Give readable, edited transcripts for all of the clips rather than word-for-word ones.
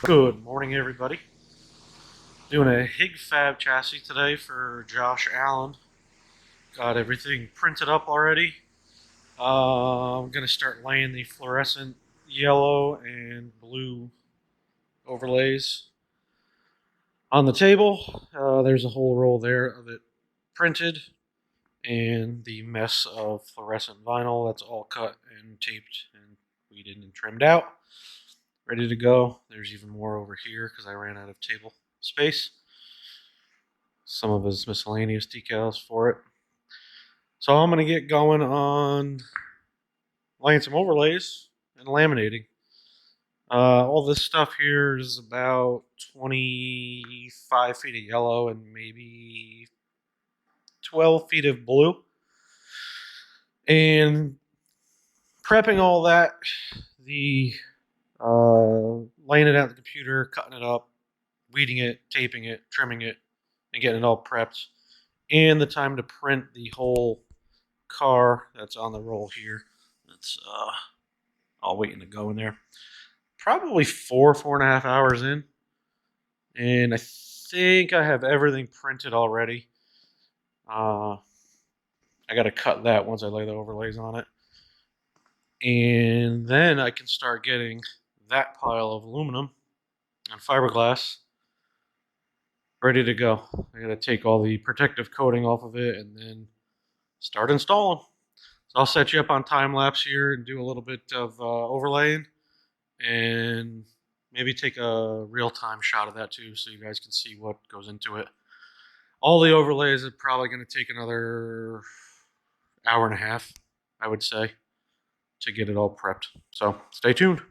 Good morning, everybody. Doing a Hig Fab Chassis today for Josh Allen. Got everything printed up already. I'm going to start laying the fluorescent yellow and blue overlays on the table. There's a whole roll there of it printed, and the mess of fluorescent vinyl that's all cut and taped and weeded and trimmed out. Ready to go. There's even more over here because I ran out of table space. Some of his miscellaneous decals for it. So I'm going to get going on laying some overlays and laminating. All this stuff here is about 25 feet of yellow and laying 12 feet of blue. And prepping all that, the laying it out on the computer, cutting it up, weeding it, taping it, trimming it, and getting it all prepped. And the time to print the whole car that's on the roll here. That's all waiting to go in there. Probably 4.5 hours in. And I think I have everything printed already. I got to cut that once I lay the overlays on it. And then I can start getting that pile of aluminum and fiberglass ready to go. I got to take all the protective coating off of it and then start installing. So I'll set you up on time lapse here and do a little bit of overlaying and maybe take a real-time shot of that too so you guys can see what goes into it. All the overlays are probably going to take another hour and a half, I would say, to get it all prepped. So stay tuned.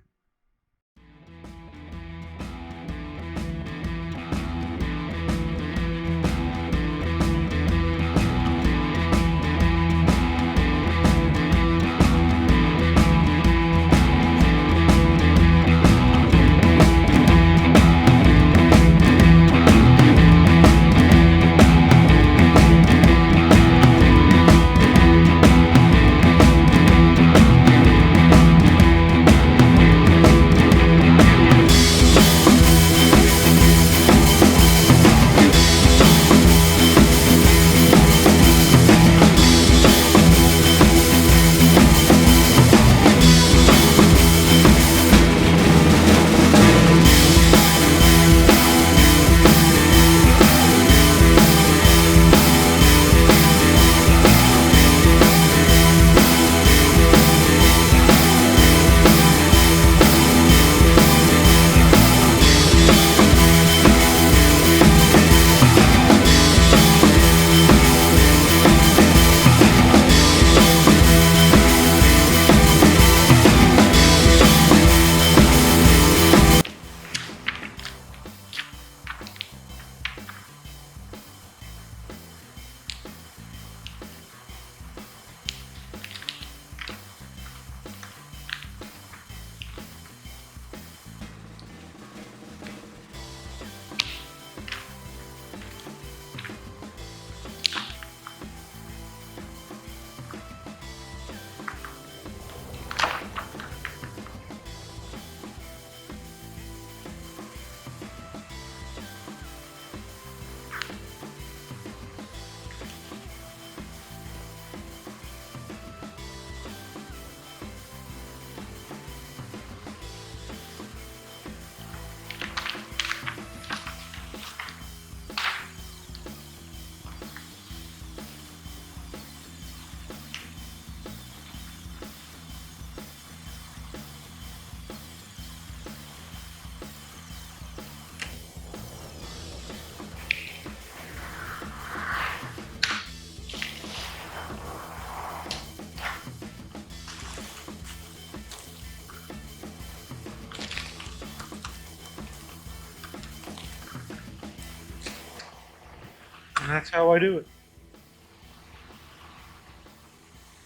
And that's how I do it.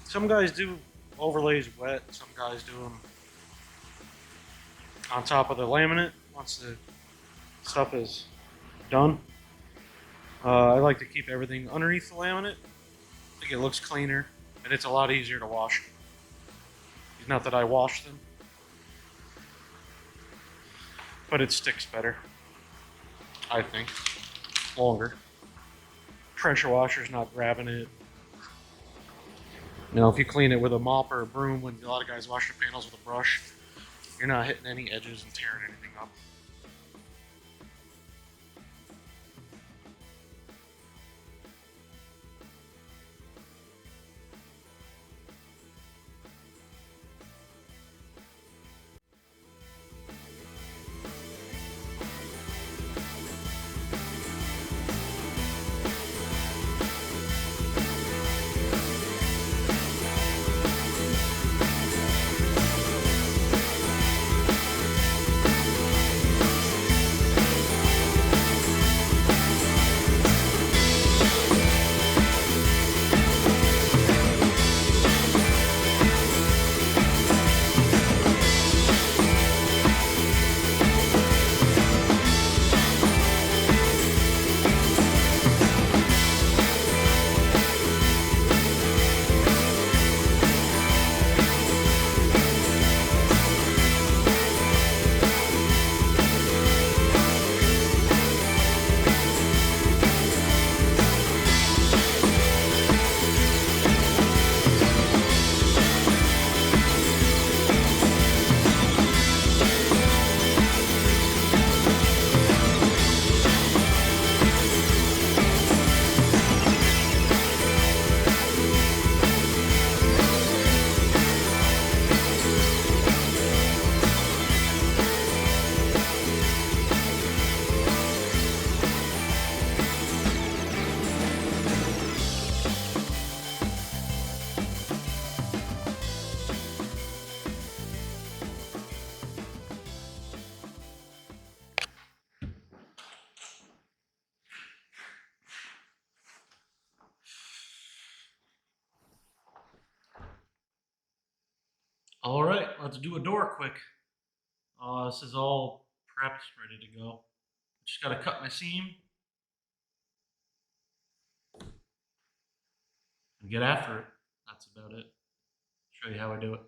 Some guys do overlays wet, some guys do them on top of the laminate once the stuff is done. I like to keep everything underneath the laminate. I think it looks cleaner and it's a lot easier to wash. Not that I wash them. but it sticks better, I think. Longer. Pressure washer's not grabbing it. You know, if you clean it with a mop or a broom, when a lot of guys wash their panels with a brush, you're not hitting any edges and tearing anything up. All right, let's do a door quick. This is all prepped, ready to go. Just got to cut my seam and get after it. That's about it. Show you how I do it.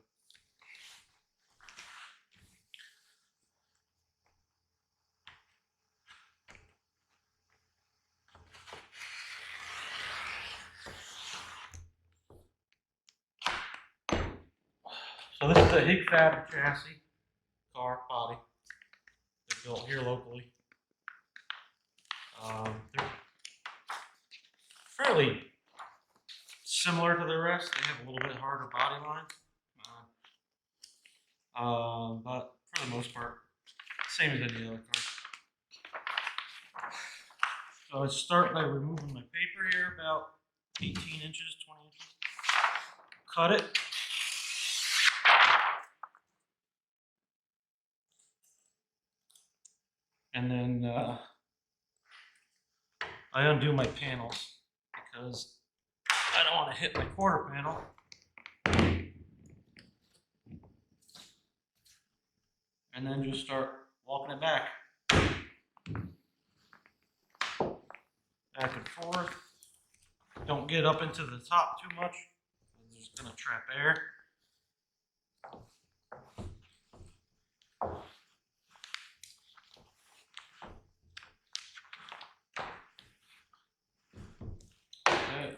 So this is the Hig Fab Chassis car body. They're built here locally. They're fairly similar to the rest. They have a little bit harder body line, but for the most part, same as any other car. So I start by removing my paper here, about 18 inches, 20 inches. Cut it. And then I undo my panels because I don't want to hit my quarter panel. And then just start walking it back. Back and forth. Don't get up into the top too much. It's just going to trap air.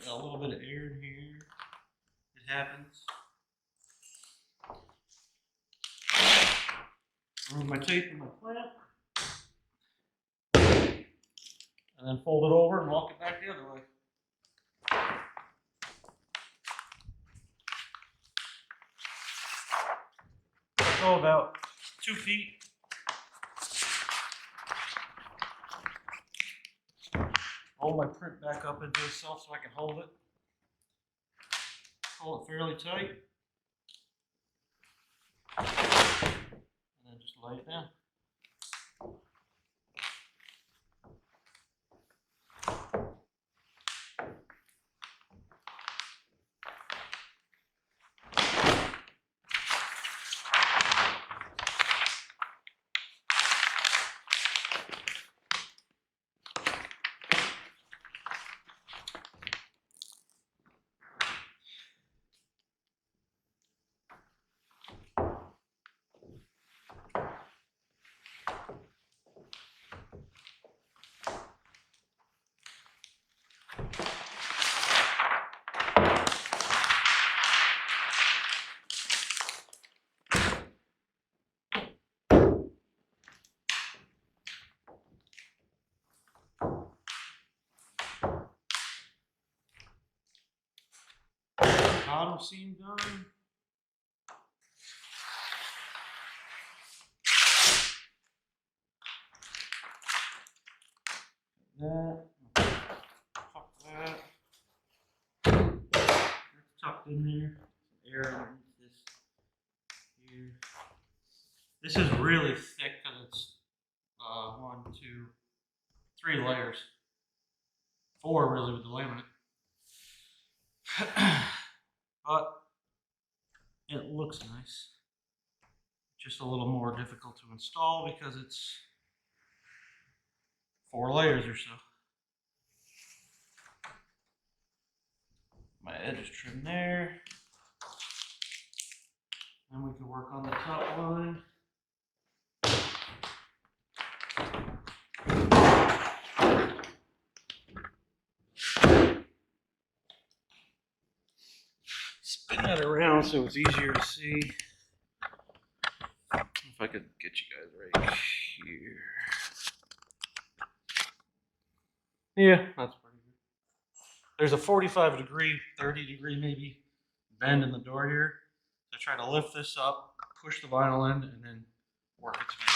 A little bit of air in here. It happens. Remove my tape and my clamp. And then fold it over and walk it back the other way. Go about 2 feet. Hold my print back up into itself so I can hold it. Hold it fairly tight. And then just lay it down. bottom seam done. That. Tuck that. That's tucked in there. Air underneath this here. This is really thick because it's 1, 2, 3 layers. 4 really with the laminate. But it looks nice. Just a little more difficult to install because it's 4 layers or so. My edge is trimmed there. Then we can work on the top line. Spin that around so it's easier to see. If I could get you guys right here. Yeah, that's pretty good. There's a 45-degree, 30-degree maybe bend in the door here. So try to lift this up, push the vinyl in, and then work its way out.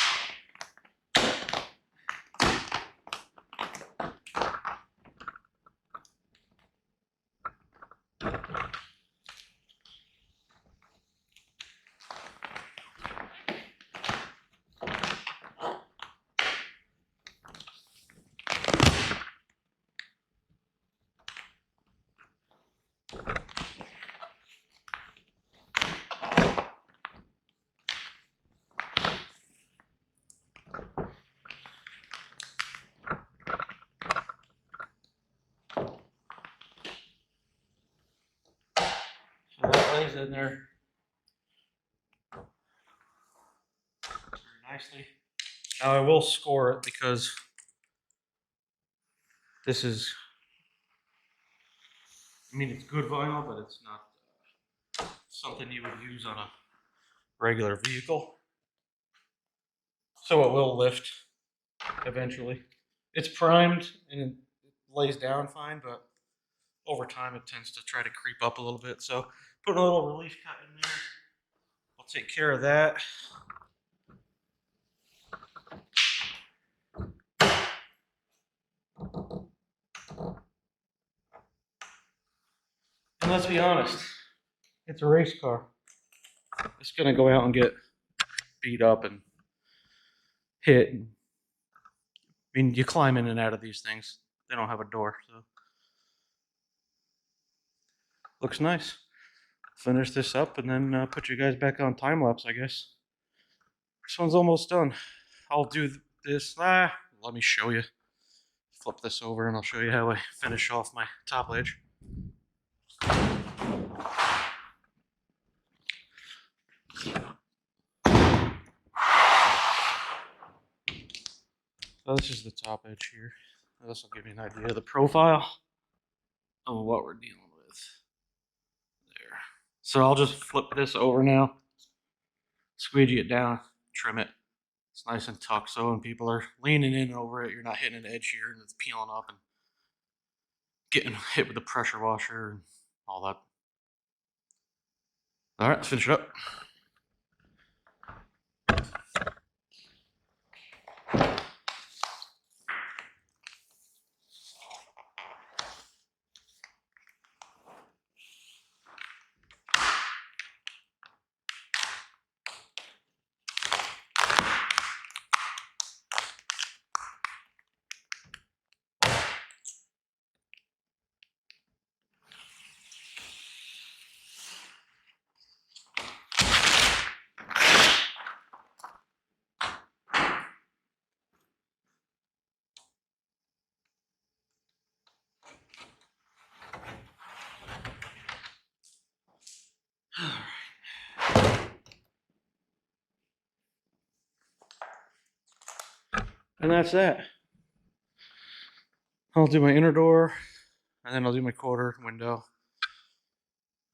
So that lays in there very nicely. Now I will score it because this is, I mean, it's good vinyl, but it's not something you would use on a regular vehicle. So it will lift eventually. It's primed and it lays down fine, but over time it tends to try to creep up a little bit. So putting a little relief cut in there, I'll take care of that. And let's be honest, it's a race car. It's going to go out and get beat up and hit. I mean, you climb in and out of these things. They don't have a door, so. Looks nice. Finish this up and then put you guys back on time lapse, I guess. This one's almost done. I'll do this. Let me show you. Flip this over and I'll show you how I finish off my top edge. So this is the top edge here. This will give you an idea of the profile of what we're dealing with. There. So I'll just flip this over now, squeegee it down, trim it. It's nice and tucked, so when people are leaning in over it, you're not hitting an edge here and it's peeling up and getting hit with the pressure washer and all that. All right, let's finish it up. And that's that. I'll do my inner door, and then I'll do my quarter window.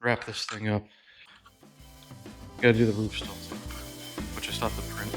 Wrap this thing up. Gotta do the roof still too, which is not the print.